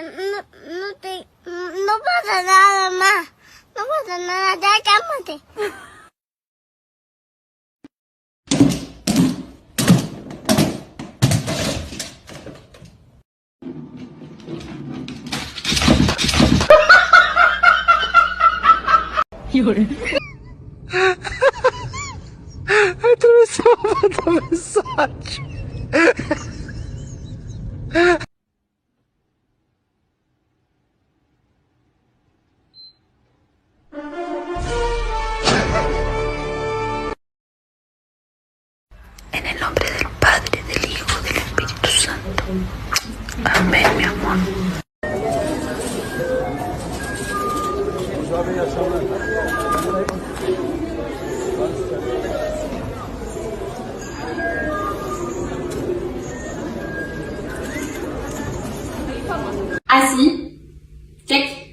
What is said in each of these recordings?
no pasa nada más. No pasa nada, ya cálmate. Atravessava a mensagem. En el nombre del Padre, del Hijo, del Espíritu Santo. Amén, mi amor. Así, check.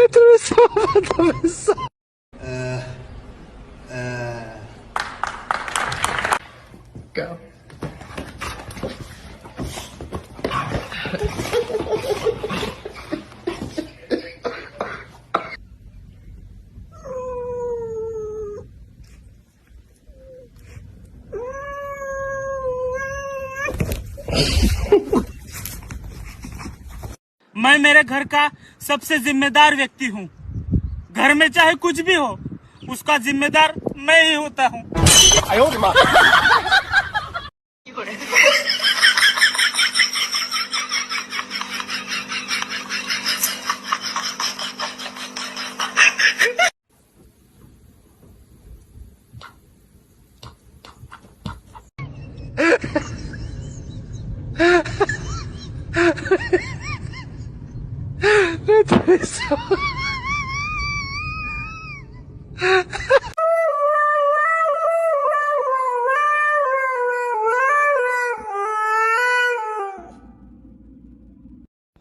Atravessava a mensagem. Go. मैं मेरे घर का सबसे जिम्मेदार व्यक्ति हूँ। घर में चाहे कुछ भी हो, उसका जिम्मेदार मैं ही होता हूँ।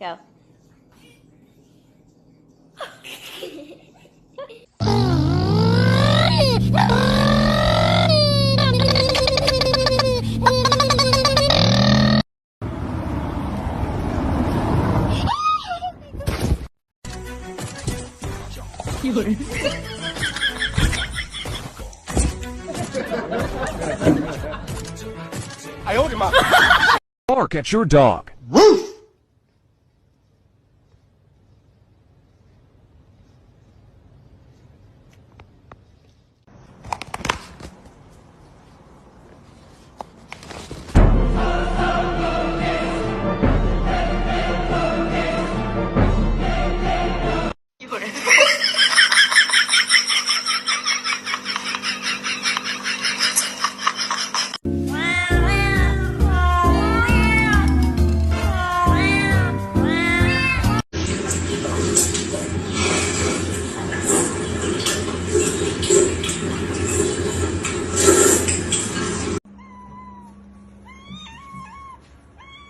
Go. Bark at your dog.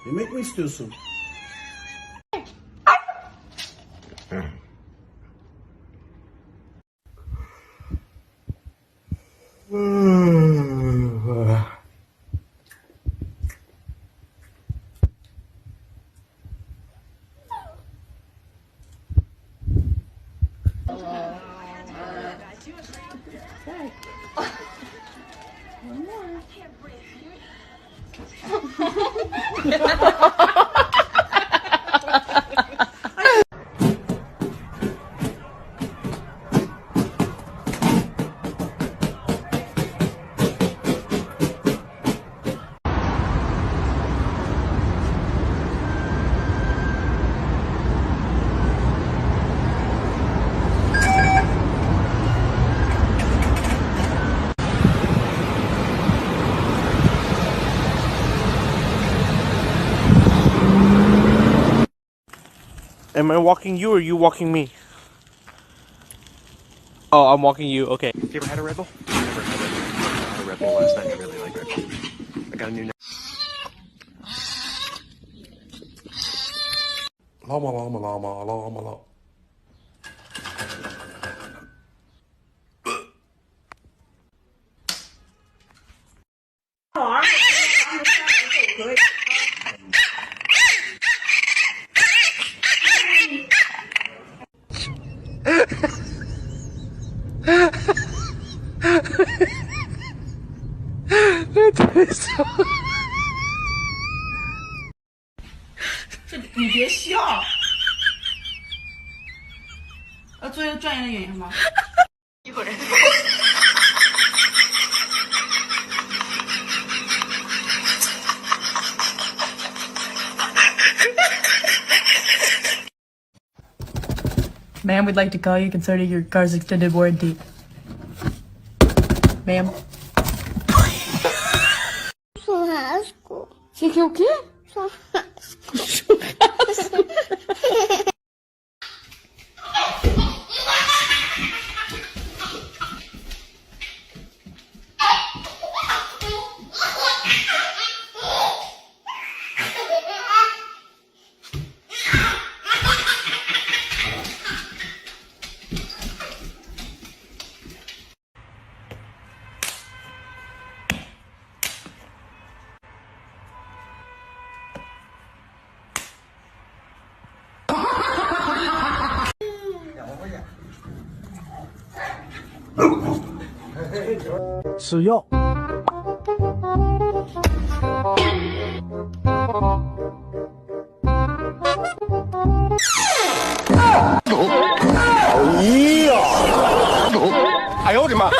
Yemek mi istiyorsun? Am I walking you or you walking me? Oh, I'm walking you. Okay. You ever had a Red Bull? I never had a Red Bull. I had a Red Bull last night. I really like Red Bull. I got a new. Llama, llama, llama, llama, llama. Ma'am, we'd like to call you concerning your car's extended warranty. Ma'am. Churrasco. Você quer o quê? Suyo. I owed him up.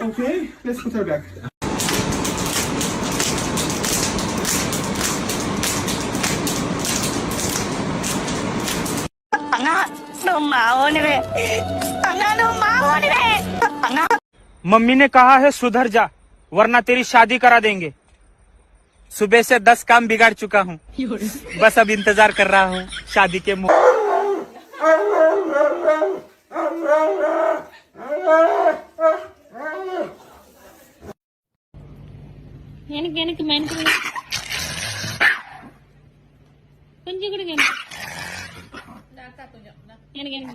Okay, let's put her back. Mummy ने कहा है सुधर जा वरना तेरी शादी करा देंगे। सुबह से 10 काम बिगाड़ चुका हूँ, बस अब इंतजार कर रहा हूँ शादी के எனக்கு கொஞ்சம் கொடுங்க எனக்கு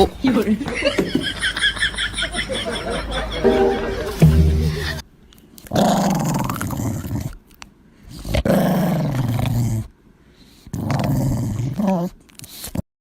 Oh.